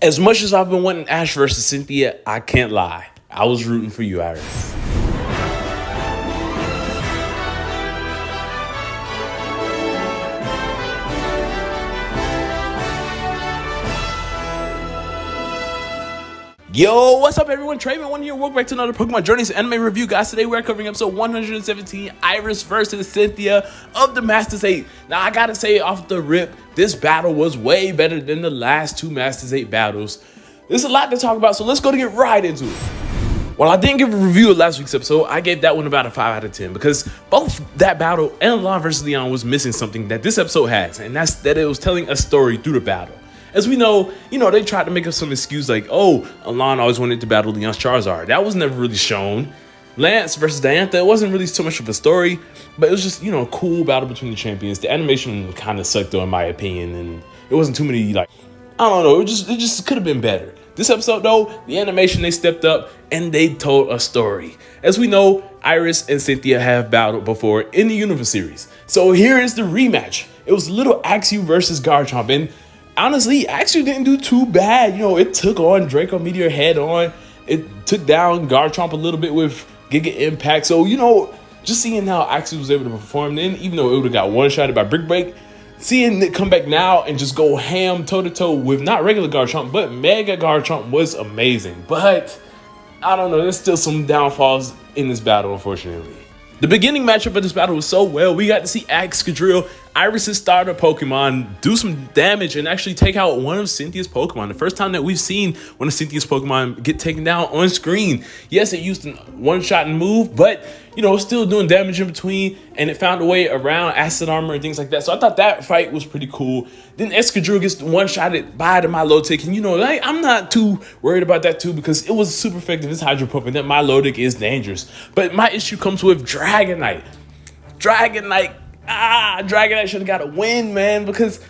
As much as I've been wanting Ash versus Cynthia, I can't lie. I was rooting for you, Iris. Yo, what's up everyone? Trayman1 here. Welcome back to another Pokemon Journeys Anime review. Guys, today we're covering episode 117, Iris versus Cynthia of the Masters 8. Now, I gotta say off the rip, this battle was way better than the last two Masters 8 battles. There's a lot to talk about, so let's go to get right into it. While I didn't give a review of last week's episode, I gave that one about a 5 out of 10 because both that battle and Lon versus Leon was missing something that this episode has, and that's that it was telling a story through the battle. As we know, they tried to make up some excuse like, oh, Alon always wanted to battle Leon's Charizard. That was never really shown. Lance versus Diantha, it wasn't really so much of a story, but it was just, a cool battle between the champions. The animation kind of sucked though, in my opinion, and it wasn't too many, I don't know, it just could have been better. This episode though, the animation, they stepped up and they told a story. As we know, Iris and Cynthia have battled before in the Universe series. So here is the rematch. It was Little Axew versus Garchomp, and honestly, Axew didn't do too bad. It took on Draco Meteor head on. It took down Garchomp a little bit with Giga Impact. So, just seeing how Axew was able to perform then, even though it would have got one-shotted by Brick Break, seeing it come back now and just go ham toe-to-toe with not regular Garchomp, but Mega Garchomp was amazing. But, I don't know, there's still some downfalls in this battle, unfortunately. The beginning matchup of this battle was so well. We got to see Excadrill, Iris' starter Pokemon, do some damage and actually take out one of Cynthia's Pokemon. The first time that we've seen one of Cynthia's Pokemon get taken down on screen. Yes, it used a one-shot and move, but, still doing damage in between, and it found a way around Acid Armor and things like that. So I thought that fight was pretty cool. Then Excadrill gets one-shotted by the Milotic, and I'm not too worried about that too because it was super effective. It's Hydro Pump, and that Milotic is dangerous. But my issue comes with Dragonite. Dragonite should have got a win, man, because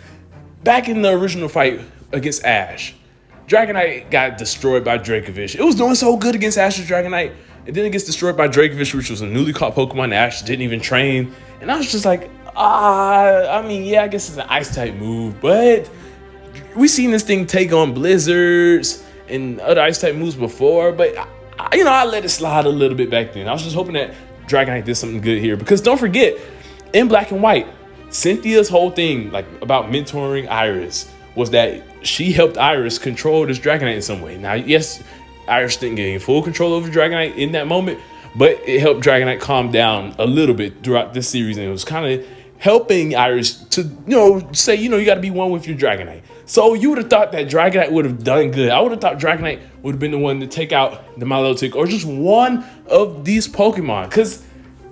back in the original fight against Ash, Dragonite got destroyed by Dracovish. It was doing so good against Ash's Dragonite, and then it gets destroyed by Dracovish, which was a newly caught Pokemon that Ash didn't even train. And I was just like, I guess it's an Ice-type move, but we've seen this thing take on Blizzards and other Ice-type moves before, but I let it slide a little bit back then. I was just hoping that Dragonite did something good here, because don't forget, in Black and White, Cynthia's whole thing, about mentoring Iris, was that she helped Iris control this Dragonite in some way. Now, yes, Iris didn't gain full control over Dragonite in that moment, but it helped Dragonite calm down a little bit throughout this series, and it was kind of helping Iris to, say, you got to be one with your Dragonite. So you would have thought that Dragonite would have done good. I would have thought Dragonite would have been the one to take out the Milotic or just one of these Pokemon, because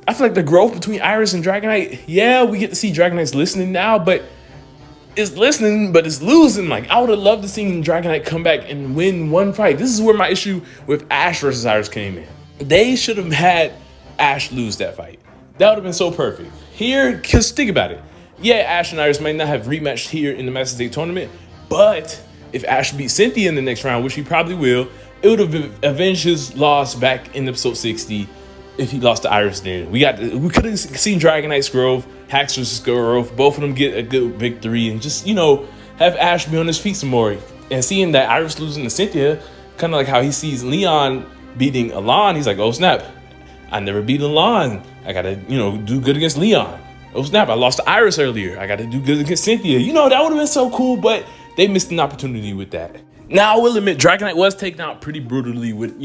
I feel like the growth between Iris and Dragonite, yeah, we get to see Dragonite's listening now, but it's listening, but it's losing. I would have loved to see Dragonite come back and win one fight. This is where my issue with Ash versus Iris came in. They should have had Ash lose that fight. That would have been so perfect. Here, because think about it. Yeah, Ash and Iris might not have rematched here in the Masters 8 tournament, but if Ash beats Cynthia in the next round, which he probably will, it would have avenged his loss back in episode 60 if he lost to Iris then. We could have seen Dragonite's growth, Haxorus' growth, both of them get a good victory, and just, have Ash be on his feet some more. And seeing that Iris losing to Cynthia, kind of like how he sees Leon beating Alon, he's like, oh snap, I never beat Alon. I gotta, do good against Leon. Oh snap, I lost to Iris earlier. I gotta do good against Cynthia. That would have been so cool, but they missed an opportunity with that. Now, I will admit, Dragonite was taken out pretty brutally with,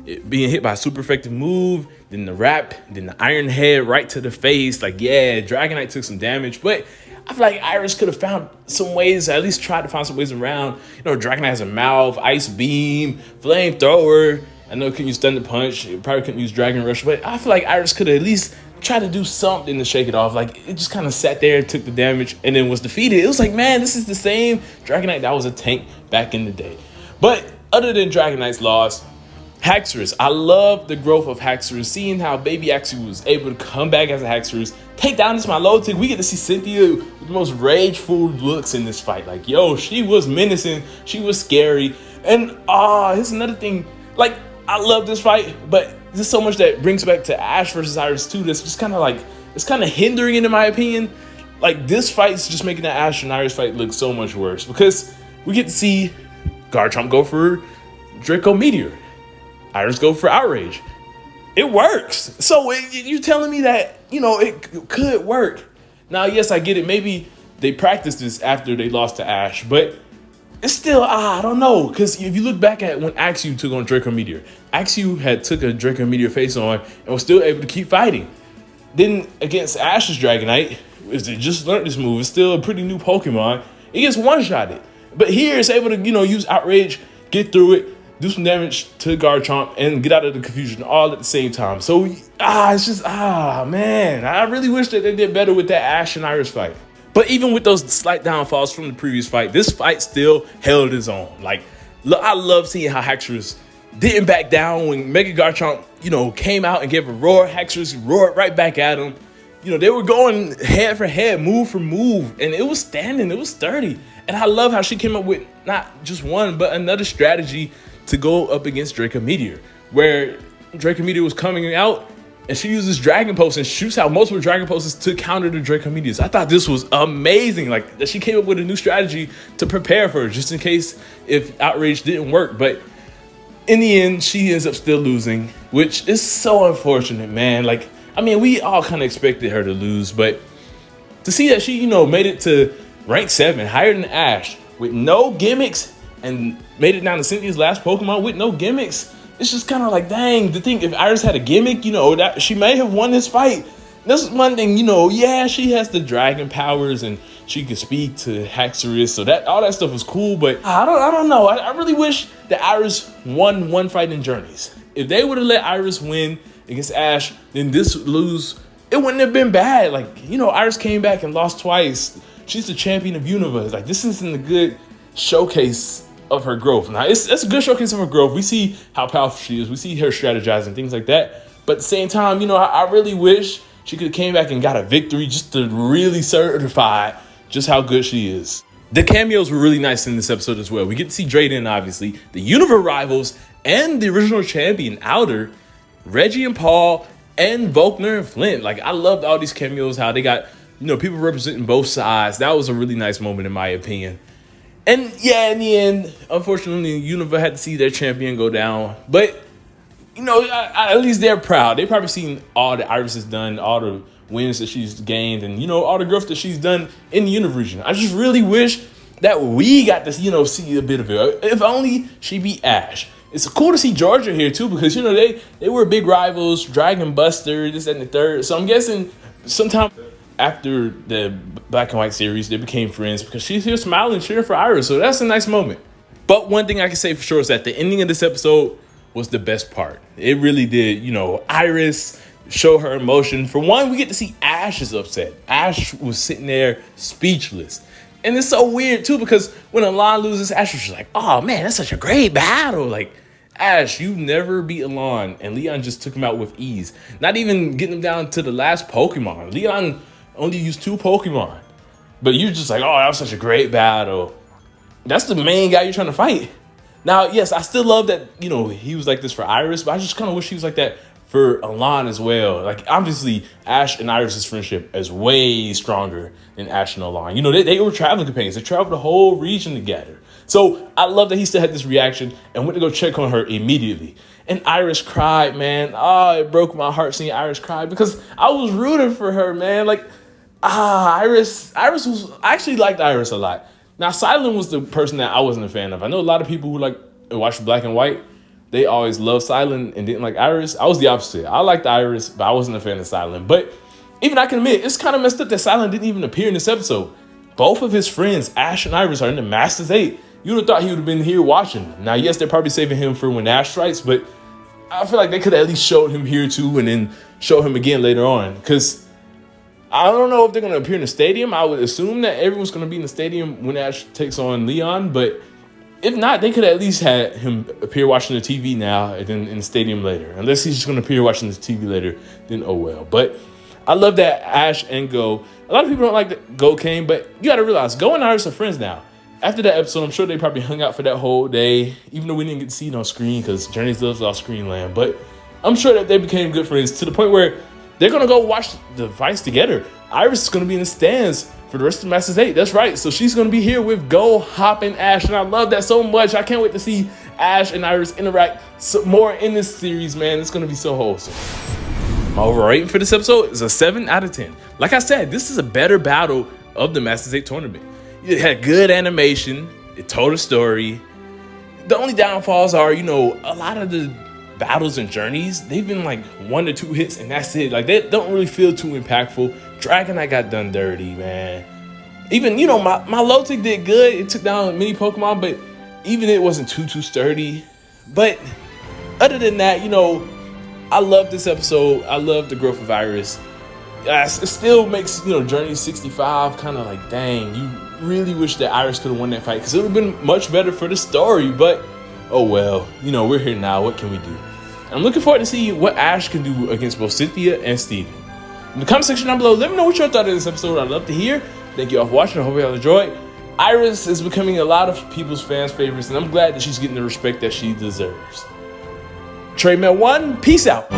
it being hit by a super effective move, then the wrap, then the Iron Head right to the face. Dragonite took some damage, but I feel like Iris could have found some ways, at least tried to find some ways around. Dragonite has a mouth, Ice Beam, Flamethrower. I know it couldn't use Thunder Punch, it probably couldn't use Dragon Rush, but I feel like Iris could have at least tried to do something to shake it off. It just kind of sat there, took the damage, and then was defeated. It was like, man, this is the same Dragonite that was a tank back in the day. But other than Dragonite's loss, Haxorus, I love the growth of Haxorus, seeing how baby Axew was able to come back as a Haxorus, take down this Milotic. We get to see Cynthia with the most rageful looks in this fight. She was menacing, she was scary. And here's another thing, I love this fight, but there's so much that brings back to Ash versus Iris too. That's just it's kind of hindering it, in my opinion. This fight's just making the Ash and Iris fight look so much worse, because we get to see Garchomp go for Draco Meteor. Iris go for Outrage. It works. So you telling me that, it could work. Now, yes, I get it. Maybe they practiced this after they lost to Ash, but it's still, I don't know. Because if you look back at when Axew took on Draco Meteor, Axew had took a Draco Meteor face on and was still able to keep fighting. Then against Ash's Dragonite, they just learned this move. It's still a pretty new Pokemon. It gets one-shotted. But here it's able to, use Outrage, get through it, do some damage to Garchomp, and get out of the confusion all at the same time. So, it's just, man. I really wish that they did better with that Ash and Iris fight. But even with those slight downfalls from the previous fight, this fight still held its own. Like, look, I love seeing how Haxorus didn't back down when Mega Garchomp, came out and gave a roar. Haxorus roared right back at him. They were going head for head, move for move, and it was standing, it was sturdy. And I love how she came up with not just one, but another strategy to go up against Draco Meteor, where Draco Meteor was coming out, and she uses Dragon Pulse and shoots out multiple Dragon Pulses to counter the Draco Meteors. I thought this was amazing, like that she came up with a new strategy to prepare for her, just in case if Outrage didn't work. But in the end, she ends up still losing, which is so unfortunate, man. Like, I mean, we all kind of expected her to lose, but to see that she, made it to rank 7, higher than Ash, with no gimmicks, and made it down to Cynthia's last Pokemon with no gimmicks, it's just kind of like, dang, to think if Iris had a gimmick, that she may have won this fight. That's one thing, yeah, she has the dragon powers and she can speak to Haxorus, so that all that stuff was cool, but I don't know. I really wish that Iris won one fight in Journeys. If they would have let Iris win against Ash, then this lose, it wouldn't have been bad. Like, Iris came back and lost twice. She's the champion of Universe. Like, this isn't a good showcase of her growth. Now, it's a good showcase of her growth. We see how powerful she is. We see her strategizing, things like that. But at the same time, I really wish she could have came back and got a victory just to really certify just how good she is. The cameos were really nice in this episode as well. We get to see Drayden, obviously, the Universe rivals, and the original champion, Outer, Reggie and Paul, and Volkner and Flint. Like, I loved all these cameos, how they got, people representing both sides. That was a really nice moment, in my opinion. And yeah, in the end, unfortunately, Universe had to see their champion go down. But, at least they're proud. They've probably seen all that Iris has done, all the wins that she's gained, and, all the growth that she's done in the Universe region. I just really wish that we got to, see a bit of it. If only she beat Ash. It's cool to see Georgia here, too, because, they were big rivals, Dragon Buster, this, that, and the third. So I'm guessing sometime after the Black and White series, they became friends because she's here smiling, cheering for Iris. So that's a nice moment. But one thing I can say for sure is that the ending of this episode was the best part. It really did. Iris show her emotion. For one, we get to see Ash is upset. Ash was sitting there speechless. And it's so weird, too, because when Alon loses, Ash was just like, oh, man, that's such a great battle. Like, Ash, you never beat Alon, and Leon just took him out with ease. Not even getting him down to the last Pokemon. Leon only used 2 Pokemon. But you're just like, oh, that was such a great battle. That's the main guy you're trying to fight. Now, yes, I still love that, he was like this for Iris, but I just kind of wish he was like that for Alon as well. Like, obviously, Ash and Iris' friendship is way stronger than Ash and Alon. They were traveling companions. They traveled the whole region together. So I love that he still had this reaction and went to go check on her immediately. And Iris cried, man. Oh, it broke my heart seeing Iris cry because I was rooting for her, man. Like, Iris was, I actually liked Iris a lot. Now, Silent was the person that I wasn't a fan of. I know a lot of people who watched Black and White, they always loved Silent and didn't like Iris. I was the opposite. I liked Iris, but I wasn't a fan of Silent. But even I can admit, it's kind of messed up that Silent didn't even appear in this episode. Both of his friends, Ash and Iris, are in the Masters 8. You would have thought he would have been here watching. Now, yes, they're probably saving him for when Ash strikes, but I feel like they could have at least showed him here too and then show him again later on. Because I don't know if they're going to appear in the stadium. I would assume that everyone's going to be in the stadium when Ash takes on Leon. But if not, they could at least have him appear watching the TV now and then in the stadium later. Unless he's just going to appear watching the TV later, then oh well. But I love that Ash and Go. A lot of people don't like that Go came, but you got to realize Go and Iris are friends now. After that episode, I'm sure they probably hung out for that whole day, even though we didn't get to see it on screen because Journeys lives off screen land. But I'm sure that they became good friends to the point where they're going to go watch the fights together. Iris is going to be in the stands for the rest of the Masters 8. That's right. So she's going to be here with Go, Hop, and Ash. And I love that so much. I can't wait to see Ash and Iris interact more in this series, man. It's going to be so wholesome. My overall rating for this episode is a 7 out of 10. Like I said, this is a better battle of the Masters 8 tournament. It had good animation. It told a story. The only downfalls are, you know, a lot of the battles and journeys, they've been like 1 to 2 hits and that's it. Like, they don't really feel too impactful. Dragonite got done dirty, man. Even, you know, my Lotic did good. It took down many Pokemon, but even it wasn't too sturdy. But other than that, you know, I love this episode. I love the growth of Iris. It still makes, you know, Journey 65 kind of like, dang, you really wish that Iris could have won that fight because it would have been much better for the story. But oh well, you know, we're here now. What can we do? I'm looking forward to see what Ash can do against both Cynthia and Steven. In the comment section down below, let me know what you thought of this episode. I'd love to hear. Thank you all for watching. I hope you all enjoyed. Iris is becoming a lot of people's fans' favorites, and I'm glad that she's getting the respect that she deserves. Trademan 1, peace out.